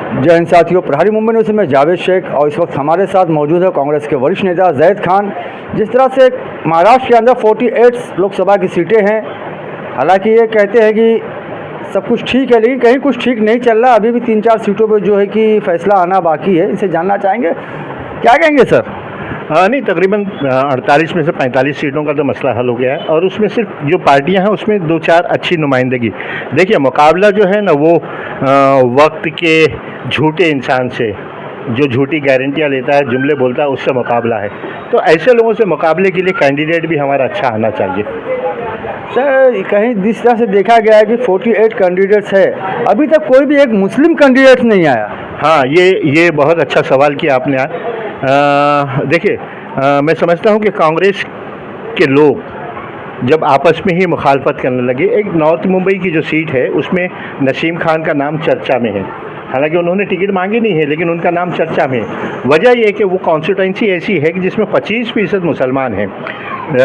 जय हिंद साथियों, प्रहारी मुंबई न्यूज़ में जावेद शेख और इस वक्त हमारे साथ मौजूद है कांग्रेस के वरिष्ठ नेता जैद खान। जिस तरह से महाराष्ट्र के अंदर 48 लोकसभा की सीटें हैं, हालांकि ये कहते हैं कि सब कुछ ठीक है, लेकिन कहीं कुछ ठीक नहीं चल रहा। अभी भी 3-4 सीटों पर जो है कि फैसला आना बाकी है। इसे जानना चाहेंगे, क्या कहेंगे सर? नहीं, तकरीबन 48 में से 45 सीटों का तो मसला हल हो गया है और उसमें सिर्फ जो पार्टियां हैं उसमें 2-4 अच्छी नुमाइंदगी। देखिए, मुकाबला जो है ना वो वक्त के झूठे इंसान से, जो झूठी गारंटियां लेता है, जुमले बोलता है, उससे मुकाबला है। तो ऐसे लोगों से मुकाबले के लिए कैंडिडेट भी हमारा अच्छा आना चाहिए। सर, कहीं जिस तरह से देखा गया है कि 48 कैंडिडेट्स है, अभी तक कोई भी एक मुस्लिम कैंडिडेट नहीं आया। हाँ, ये बहुत अच्छा सवाल किया आपने। देखिए, मैं समझता हूँ कि कांग्रेस के लोग जब आपस में ही मुखालफत करने लगे, एक नॉर्थ मुंबई की जो सीट है उसमें नसीम खान का नाम चर्चा में है। हालांकि उन्होंने टिकट मांगी नहीं है, लेकिन उनका नाम चर्चा में है। वजह यह है कि वो कॉन्स्टिट्यूंसी ऐसी है कि जिसमें 25% मुसलमान हैं,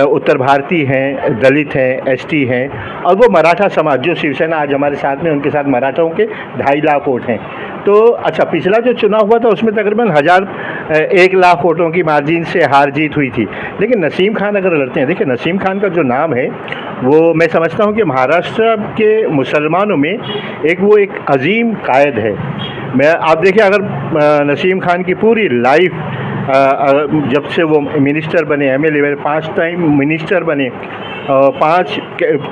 उत्तर भारतीय हैं, दलित हैं, एसटी हैं, और वो मराठा समाज जो शिवसेना आज हमारे साथ में, उनके साथ मराठों के 2.5 लाख वोट हैं। तो अच्छा, पिछला जो चुनाव हुआ था उसमें तकरीबन 1 लाख वोटों की मार्जिन से हार जीत हुई थी। लेकिन नसीम खान अगर लड़ते हैं, देखिए नसीम खान का जो नाम है वो मैं समझता हूँ कि महाराष्ट्र के मुसलमानों में एक अजीम कायद है। आप देखिए, अगर नसीम खान की पूरी लाइफ जब से वो मिनिस्टर बने, एमएलए 5 टाइम मिनिस्टर बने, 5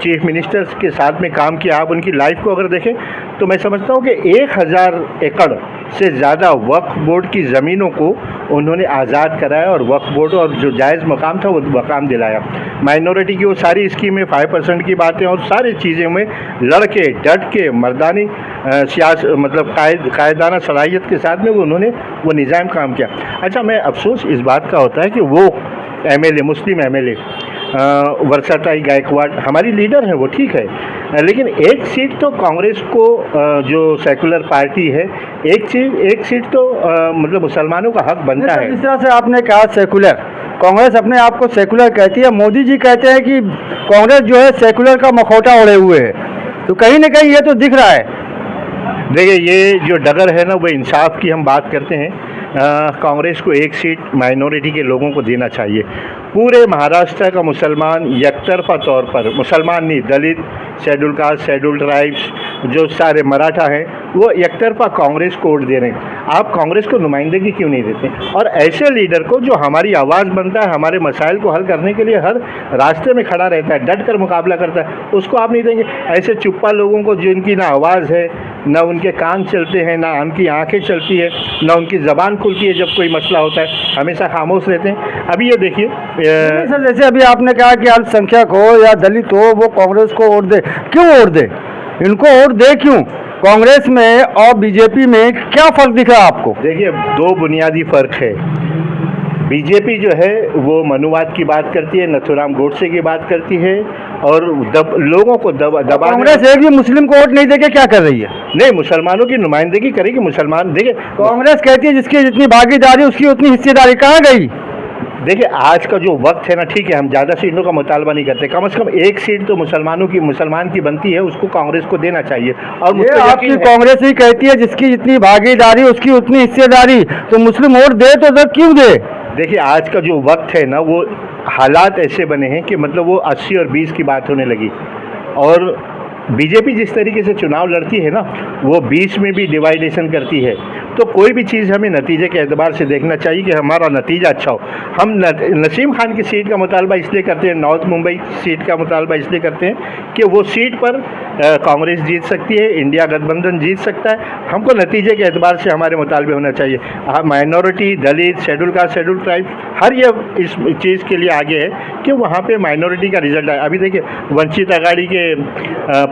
चीफ मिनिस्टर्स के साथ में काम किया, आप उनकी लाइफ को अगर देखें तो मैं समझता हूँ कि 1000 एकड़ से ज़्यादा वक्फ बोर्ड की ज़मीनों को उन्होंने आज़ाद कराया और वक्फ बोर्ड और जो जायज़ मकाम था वो मकाम दिलाया। माइनॉरिटी की वो सारी स्कीमें, 5% की बातें और सारी चीज़ों में लड़के डट के मर्दानी मतलब कायदाना सलाहियत के साथ में उन्होंने वो निज़ाम काम किया। अच्छा, मैं अफसोस इस बात का होता है कि वो एमएलए, मुस्लिम एमएलए वर्षाताई गायकवाड़ हमारी लीडर है, वो ठीक है, लेकिन एक सीट तो कांग्रेस को, जो सेकुलर पार्टी है, एक सीट तो मतलब मुसलमानों का हक बनता है। जिस तरह से आपने कहा सेकुलर, कांग्रेस अपने आप को सेकुलर कहती है, मोदी जी कहते हैं कि कांग्रेस जो है सेकुलर का मखौटा ओढ़े हुए है, तो कहीं ना कहीं ये तो दिख रहा है। देखिए, ये जो डगर है ना, वो इंसाफ की हम बात करते हैं। कांग्रेस को एक सीट माइनॉरिटी के लोगों को देना चाहिए। पूरे महाराष्ट्र का मुसलमान एकतरफा तौर पर, मुसलमान नहीं, दलित, शेड्यूल कास्ट, शेड्यूल ट्राइब्स, जो सारे मराठा हैं, वो एकतरफा कांग्रेस को वोट दे रहे हैं। आप कांग्रेस को नुमाइंदगी क्यों नहीं देते? और ऐसे लीडर को जो हमारी आवाज़ बनता है, हमारे मसाइल को हल करने के लिए हर रास्ते में खड़ा रहता है, डट कर मुकाबला करता है, उसको आप नहीं देंगे। ऐसे चुप्पा लोगों को, जिनकी ना आवाज़ है, ना उनके कान चलते हैं, ना उनकी आंखें चलती है, ना उनकी ज़बान खुलती है जब कोई मसला होता है, हमेशा खामोश रहते हैं। अभी ये देखिए सर, जैसे अभी आपने कहा कि अल्पसंख्यक हो या दलित हो, वो कांग्रेस को वोट दे, क्यों वोट दे? इनको वोट दे क्यों? कांग्रेस में और बीजेपी में क्या फ़र्क दिख रहा है आपको? देखिए, 2 बुनियादी फ़र्क है। बीजेपी जो है वो मनुवाद की बात करती है, नथुराम गोडसे की बात करती है और लोगों को दबा। कांग्रेस एक भी मुस्लिम को वोट नहीं देके क्या कर रही है? नहीं, मुसलमानों की नुमाइंदगी करेगी। मुसलमान, देखिए, कांग्रेस कहती है जिसकी जितनी भागीदारी उसकी उतनी हिस्सेदारी, कहाँ गई? देखिए, आज का जो वक्त है ना, ठीक है, हम ज़्यादा सीटों का मुतालबा नहीं करते, कम से कम एक सीट तो मुसलमान की बनती है, उसको कांग्रेस को देना चाहिए। और ये आपकी कांग्रेस ही कहती है जिसकी जितनी भागीदारी उसकी उतनी हिस्सेदारी, तो मुस्लिम वोट दे तो दे, क्यों दे? देखिए, आज का जो वक्त है ना, वो हालात ऐसे बने हैं कि मतलब वो 80 और 20 की बात होने लगी। और बीजेपी जिस तरीके से चुनाव लड़ती है ना, वो 20 में भी डिवाइडेशन करती है। तो कोई भी चीज़ हमें नतीजे के एतबार से देखना चाहिए कि हमारा नतीजा अच्छा हो। हम नसीम खान की सीट का मुतालबा इसलिए करते हैं, नॉर्थ मुंबई सीट का मुतालबा इसलिए करते हैं कि वो सीट पर कांग्रेस जीत सकती है, इंडिया गठबंधन जीत सकता है। हमको नतीजे के एतबार से हमारे मुतालबे होना चाहिए। माइनॉरिटी, दलित, शेड्यूल कास्ट, शेड्यूल ट्राइब, हर ये इस चीज़ के लिए आगे है कि वहाँ पे माइनॉरिटी का रिजल्ट आए। अभी देखिए, वंचित अघाड़ी के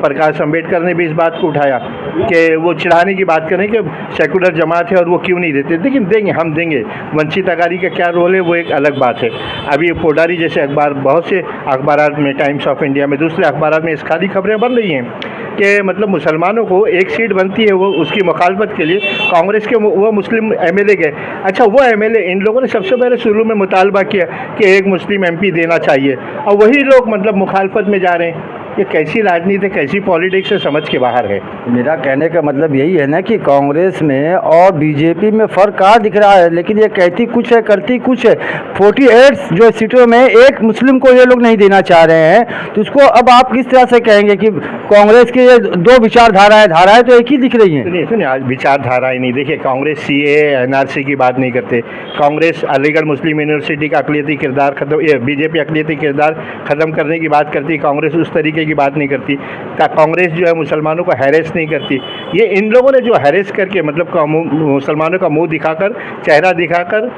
प्रकाश अम्बेडकर ने भी इस बात को उठाया कि वो चिढ़ाने की बात करें कि सेकुलर जमात है और वो क्यों नहीं देते, लेकिन देंगे, हम देंगे। वंचित अघाड़ी का क्या रोल है वो एक अलग बात है। अभी पोडारी जैसे अखबार, बहुत से अखबार में, टाइम्स ऑफ इंडिया में, दूसरे अखबार में इस खाली खबरें बन रही हैं कि मतलब मुसलमानों को एक सीट बनती है, वो उसकी मुखालफत के लिए कांग्रेस के वो मुस्लिम एमएलए गए। अच्छा, वो एमएलए, इन लोगों ने सबसे पहले शुरू में मुतालबा किया कि एक मुस्लिम एमपी देना चाहिए, और वही लोग मतलब मुखालफत में जा रहे हैं। ये कैसी राजनीति, कैसी पॉलिटिक्स है, समझ के बाहर है। मेरा कहने का मतलब यही है ना कि कांग्रेस में और बीजेपी में फ़र्क कहाँ दिख रहा है, लेकिन ये कहती कुछ है करती कुछ है। 48 जो सीटों में एक मुस्लिम को ये लोग नहीं देना चाह रहे हैं, तो इसको अब आप किस तरह से कहेंगे कि कांग्रेस की ये दो धाराएं तो एक ही दिख रही हैं। सुनिए, आज विचारधारा ही नहीं। देखिए, कांग्रेस सीए एनआरसी की बात नहीं करते, कांग्रेस अलीगढ़ मुस्लिम यूनिवर्सिटी का अक़लियती किरदार खत्म, बीजेपी अक़लियती किरदार ख़त्म करने की बात करती, कांग्रेस उस तरीके की बात नहीं करती। कांग्रेस जो है मुसलमानों को हैरेस नहीं करती। ये इन लोगों ने जो हैरेस करके, मतलब मुसलमानों का मुंह दिखाकर, चेहरा दिखाकर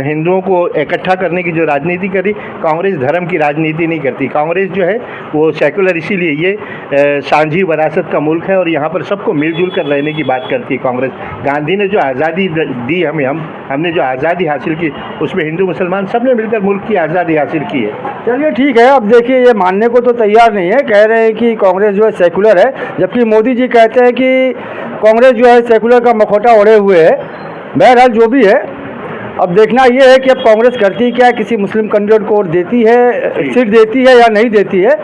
हिंदुओं को इकट्ठा करने की जो राजनीति करी, कांग्रेस धर्म की राजनीति नहीं करती। कांग्रेस जो है वो सेकुलर, इसीलिए ये सांझी विरासत का मुल्क है और यहाँ पर सबको मिलजुल कर रहने की बात करती है कांग्रेस। गांधी ने जो आज़ादी दी हमें, हमने जो आज़ादी हासिल की, उसमें हिंदू मुसलमान सब ने मिलकर मुल्क की आज़ादी हासिल की है। चलिए ठीक है, अब देखिए ये मानने को तो तैयार नहीं है, कह रहे हैं कि कांग्रेस जो है सेकुलर है, जबकि मोदी जी कहते हैं कि कांग्रेस जो है सेकुलर का मखौटा ओढ़े हुए है। बहरहाल जो भी है, अब देखना ये है कि अब कांग्रेस करती क्या है, किसी मुस्लिम कैंडिडेट को देती है, सीट देती है या नहीं देती है।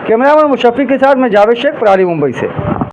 कैमरामैन मुशफ़ी के साथ मैं जावेद शेख, प्रहरी मुंबई से।